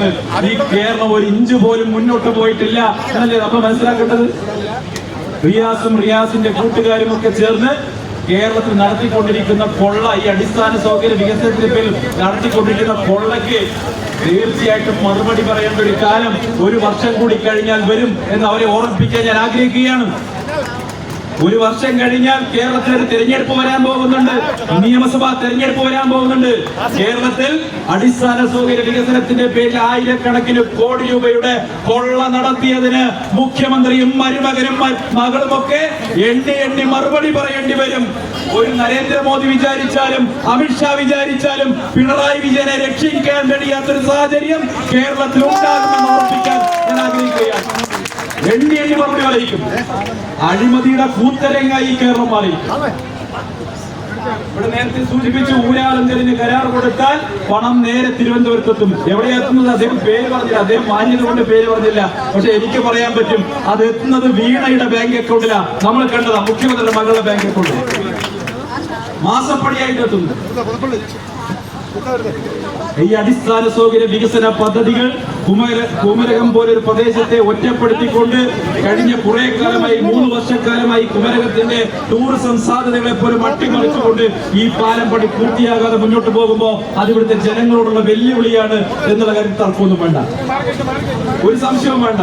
നിന്ന് ഈ കേരളം ഒരു ഇഞ്ച് പോലും മുന്നോട്ട് പോയിട്ടില്ല എന്നല്ലേ നമ്മൾ മനസ്സിലാക്കേണ്ടത്. റിയാസും റിയാസിന്റെ കൂട്ടുകാരും ഒക്കെ ചേർന്ന് കേരളത്തിൽ നടത്തിക്കൊണ്ടിരിക്കുന്ന കൊള്ള, ഈ അടിസ്ഥാന സൗകര്യ വികസനത്തിന്റെ പേരിൽ നടത്തിക്കൊണ്ടിരിക്കുന്ന കൊള്ളയ്ക്ക് തീർച്ചയായിട്ടും മറുപടി പറയേണ്ട ഒരു കാലം ഒരു വർഷം കൂടി കഴിഞ്ഞാൽ വരും എന്ന് അവരെ ഓർമ്മിപ്പിക്കാൻ ഞാൻ ആഗ്രഹിക്കുകയാണ്. ഒരു വർഷം കഴിഞ്ഞാൽ കേരളത്തിൽ ഒരു തെരഞ്ഞെടുപ്പ് വരാൻ പോകുന്നുണ്ട്, നിയമസഭാ തെരഞ്ഞെടുപ്പ് വരാൻ പോകുന്നുണ്ട്. കേരളത്തിൽ അടിസ്ഥാന സൗകര്യ വികസനത്തിന്റെ പേരിൽ ആയിരക്കണക്കിന് കോടി രൂപയുടെ കൊള്ള നടത്തിയതിന് മുഖ്യമന്ത്രിയും മരുമകനും മകളുമൊക്കെ എണ്ണി മറുപടി പറയേണ്ടി വരും. ഒരു നരേന്ദ്രമോദി വിചാരിച്ചാലും അമിത്ഷാ വിചാരിച്ചാലും പിണറായി വിജയനെ രക്ഷിക്കാൻ കഴിയാത്തൊരു സാഹചര്യം കേരളത്തിൽ ഉണ്ടാകുമെന്ന് ഓർമ്മിപ്പിക്കാൻ ഞാൻ ആഗ്രഹിക്കുകയാണ്. എണ്ണി മറുപടി പറയിക്കും. അഴിമതിയുടെ കൂത്തരങ്ങായി കേരളം മാറി. ഇവിടെ നേരത്തെ സൂചിപ്പിച്ചു, ഊരാളുങ്കലിന് കരാർ കൊടുത്താൽ പണം നേരെ തിരുവനന്തപുരത്തെത്തും. എവിടെയെത്തുന്നത് അദ്ദേഹം പേര് പറഞ്ഞില്ല, അദ്ദേഹം മാന്യത കൊണ്ട് പേര് പറഞ്ഞില്ല. പക്ഷെ എനിക്ക് പറയാൻ പറ്റും, അത് എത്തുന്നത് വീണയുടെ ബാങ്ക് അക്കൗണ്ടിലാണ്. നമ്മൾ കണ്ടതാ, മുഖ്യമന്ത്രിയുടെ മകളുടെ ബാങ്ക് അക്കൗണ്ടിൽ മാസപ്പടിയായിട്ട് എത്തുന്നു. ഈ അടിസ്ഥാന സൗകര്യ വികസന പദ്ധതികൾ കുമരകം പോലൊരു പ്രദേശത്തെ ഒറ്റപ്പെടുത്തിക്കൊണ്ട് കഴിഞ്ഞ കുറെ കാലമായി, 3 വർഷക്കാലമായി കുമരകത്തിന്റെ ടൂറിസം സാധ്യതകളെ പോലും അട്ടിമറിച്ചുകൊണ്ട് ഈ പാലം പണി പൂർത്തിയാകാതെ മുന്നോട്ട് പോകുമ്പോൾ അത് ഇവിടുത്തെ ജനങ്ങളോടുള്ള വെല്ലുവിളിയാണ് എന്നുള്ള കാര്യം തർക്കമൊന്നും വേണ്ട, ഒരു സംശയവും വേണ്ട.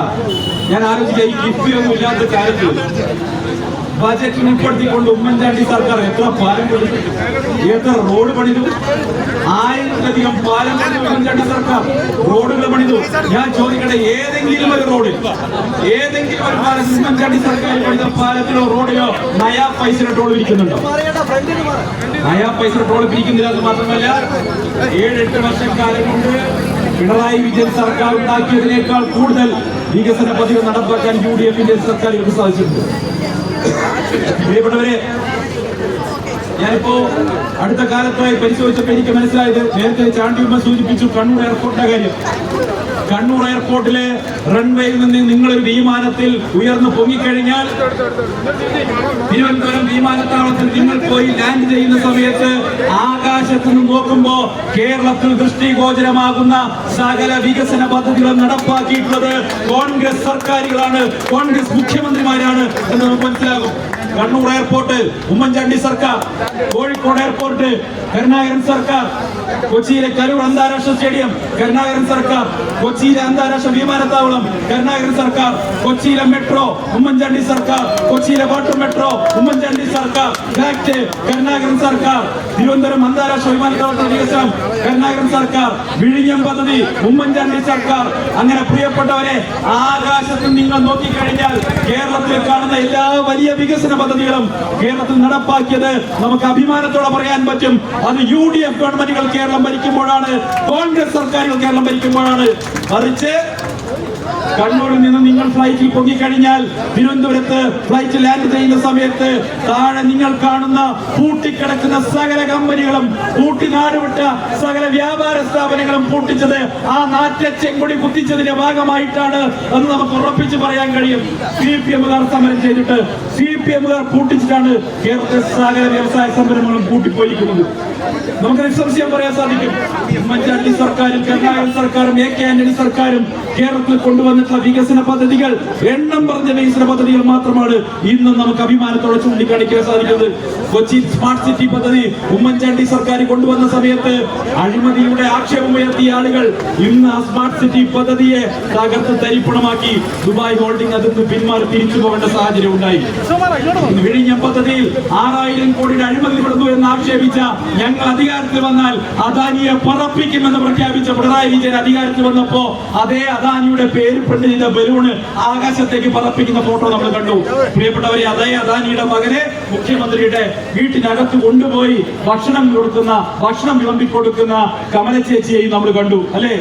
ഞാൻ ആലോചിക്കുക, ഈ കിഫ്ബിയൊന്നും ഇല്ലാത്ത കാര്യത്തിൽ ബജറ്റിൽ ഉൾപ്പെടുത്തിക്കൊണ്ട് ഉമ്മൻചാണ്ടി സർക്കാർ എത്ര പാലം പണിതു, എത്ര റോഡ് പണിതു, 1000-ലധികം പാലം പണിതു ഉമ്മൻചാണ്ടി സർക്കാർ, റോഡുകൾ പണിതു. ഞാൻ ചോദിക്കട്ടെ, ഏതെങ്കിലും ഒരു റോഡിൽ, ഏതെങ്കിലും ഒരു പാലത്തിൽ ഉമ്മൻചാണ്ടി സർക്കാർ പണിത പാലത്തിലോ റോഡിലോ നയാ പൈസ ടോൾ പിരിക്കുന്നുണ്ടോ? നയാ പൈസ ടോൾ പിരിക്കുന്നില്ല. അത് മാത്രമല്ല, 7-8 വർഷക്കാലം കൊണ്ട് പിണറായി വിജയൻ സർക്കാർ ഉണ്ടാക്കിയതിനേക്കാൾ കൂടുതൽ വികസന പദ്ധതികൾ നടപ്പാക്കാൻ UDF-ന്റെ സർക്കാരുകൾക്ക് സാധിച്ചിട്ടുണ്ട്. പ്രിയപ്പെട്ടവരെ, ഞാനിപ്പോ അടുത്ത കാലത്തായി പരിശോധിച്ചപ്പോൾ എനിക്ക് മനസ്സിലായത്, നേരത്തെ ചാണ്ടിയമ്മ സൂചിപ്പിച്ചു കണ്ണൂർ എയർപോർട്ടിന്റെ കാര്യം. കണ്ണൂർ എയർപോർട്ടിലെ റൺവേയിൽ നിന്ന് നിങ്ങളൊരു വിമാനത്തിൽ ഉയർന്നു പൊങ്ങിക്കഴിഞ്ഞാൽ തിരുവനന്തപുരം വിമാനത്താവളത്തിൽ നിങ്ങൾ പോയി ലാൻഡ് ചെയ്യുന്ന സമയത്ത് ആകാശത്ത് നിന്ന് നോക്കുമ്പോ കേരളത്തിൽ ദൃഷ്ടിഗോചരമാകുന്ന സകല വികസന പദ്ധതികളും നടപ്പാക്കിയിട്ടുള്ളത് കോൺഗ്രസ് സർക്കാരുകളാണ്, കോൺഗ്രസ് മുഖ്യമന്ത്രിമാരാണ് എന്ന് നമുക്ക് മനസ്സിലാകും. കണ്ണൂർ എയർപോർട്ട് ഉമ്മൻചാണ്ടി സർക്കാർ, കോഴിക്കോട് എയർപോർട്ട് കരുണാകരൻ സർക്കാർ, കൊച്ചിയിലെ കരൂർ അന്താരാഷ്ട്ര സ്റ്റേഡിയം കരുണാകരൻ സർക്കാർ, കൊച്ചിയിലെ അന്താരാഷ്ട്ര വിമാനത്താവളം കരുണാകരൻ സർക്കാർ, കൊച്ചിയിലെ മെട്രോ ഉമ്മൻചാണ്ടി സർക്കാർ, കൊച്ചിയിലെ വാട്ടർ മെട്രോ ഉമ്മൻചാണ്ടി സർക്കാർ, ഫാക്ട് കരുണാകരൻ സർക്കാർ, തിരുവനന്തപുരം അന്താരാഷ്ട്ര വിമാനത്താവളത്തിന്റെ വികസനം കരുണാകരൻ സർക്കാർ, വിഴിഞ്ഞം പദ്ധതി ഉമ്മൻചാണ്ടി സർക്കാർ. അങ്ങനെ പ്രിയപ്പെട്ടവരെ, ആകാശത്ത് നിങ്ങൾ നോക്കിക്കഴിഞ്ഞാൽ കേരളത്തിൽ കാണുന്ന എല്ലാ വലിയ വികസന പദ്ധതികളും കേരളത്തിൽ നടപ്പാക്കിയത് നമുക്ക് അഭിമാനത്തോടെ പറയാൻ പറ്റും. അത് UDF ഗവൺമെന്റുകൾ കേരളം ഭരിക്കുമ്പോഴാണ്, കോൺഗ്രസ് സർക്കാരുകൾ കേരളം ഭരിക്കുമ്പോഴാണ്. മറിച്ച് കണ്ണൂരിൽ നിന്ന് നിങ്ങൾ ഫ്ലൈറ്റിൽ പൊങ്ങിക്കഴിഞ്ഞാൽ തിരുവനന്തപുരത്ത് ഫ്ലൈറ്റ് ലാൻഡ് ചെയ്യുന്ന സമയത്ത് താഴെ നിങ്ങൾ കാണുന്ന പൂട്ടിക്കിടക്കുന്ന സകല കമ്പനികളും, പൂട്ടി നാടുവിട്ട സകല വ്യാപാര സ്ഥാപനങ്ങളും പൂട്ടിച്ചത് ആ നാറ്റ ചെങ്കൊടി കുത്തിച്ചതിന്റെ ഭാഗമായിട്ടാണ് എന്ന് നമുക്ക് ഉറപ്പിച്ച് പറയാൻ കഴിയും. CPM-കാർ സമരം ചെയ്തിട്ട്, CPM-കാർ പൂട്ടിച്ചിട്ടാണ് കേരളത്തിലെ സകല വ്യവസായ സംരംഭങ്ങളും പൂട്ടിപ്പോയിരിക്കുന്നത്. നമുക്ക് നിസ്സംശയം പറയാൻ സാധിക്കും, ഉമ്മൻചാണ്ടി സർക്കാരും കരുണാകരൻ സർക്കാരും AK ആന്റണി സർക്കാരും കേരളത്തിൽ കൊണ്ടുവന്നിട്ടുള്ള വികസന പദ്ധതികൾ, എണ്ണം പറഞ്ഞ വികസന പദ്ധതികൾ മാത്രമാണ് ഇന്നും നമുക്ക് അഭിമാനത്തോടെ ചൂണ്ടിക്കാണിക്കാൻ സാധിക്കുന്നത്. കൊച്ചി സ്മാർട്ട് സിറ്റി പദ്ധതി ഉമ്മൻചാണ്ടി സർക്കാർ കൊണ്ടുവന്ന സമയത്ത് അഴിമതിയുടെ ആക്ഷേപം ഉയർത്തിയ ആളുകൾ ഇന്ന് ആ സ്മാർട്ട് സിറ്റി പദ്ധതിയെ തകർത്ത് തരിപ്പണമാക്കി ദുബായ് ഹോൾഡിംഗ് അതിൽ നിന്ന് പിന്മാറി തിരിച്ചു പോകേണ്ട സാഹചര്യം ഉണ്ടായി. വിഴിഞ്ഞം പദ്ധതിയിൽ 6000 കോടിയുടെ അഴിമതി പെടുന്നു എന്ന് ആക്ഷേപിച്ച ഞങ്ങൾ അധികാരത്തിൽ വന്നാൽ അദാനിയെ പറപ്പിക്കുമെന്ന് പ്രഖ്യാപിച്ച പിണറായി വിജയൻ അധികാരത്തിൽ വന്നപ്പോ അതേ അദാനിയുടെ പേര് പ്രിന്റ് ചെയ്ത ബലൂണ് ആകാശത്തേക്ക് പറപ്പിക്കുന്ന ഫോട്ടോ നമ്മൾ കണ്ടു. പ്രിയപ്പെട്ടവരെ, അതേ അദാനിയുടെ മകനെ മുഖ്യമന്ത്രിയുടെ വീട്ടിനകത്ത് കൊണ്ടുപോയി ഭക്ഷണം വിളമ്പിക്കൊടുക്കുന്ന കമല ചേച്ചിയെയും നമ്മൾ കണ്ടു, അല്ലേ?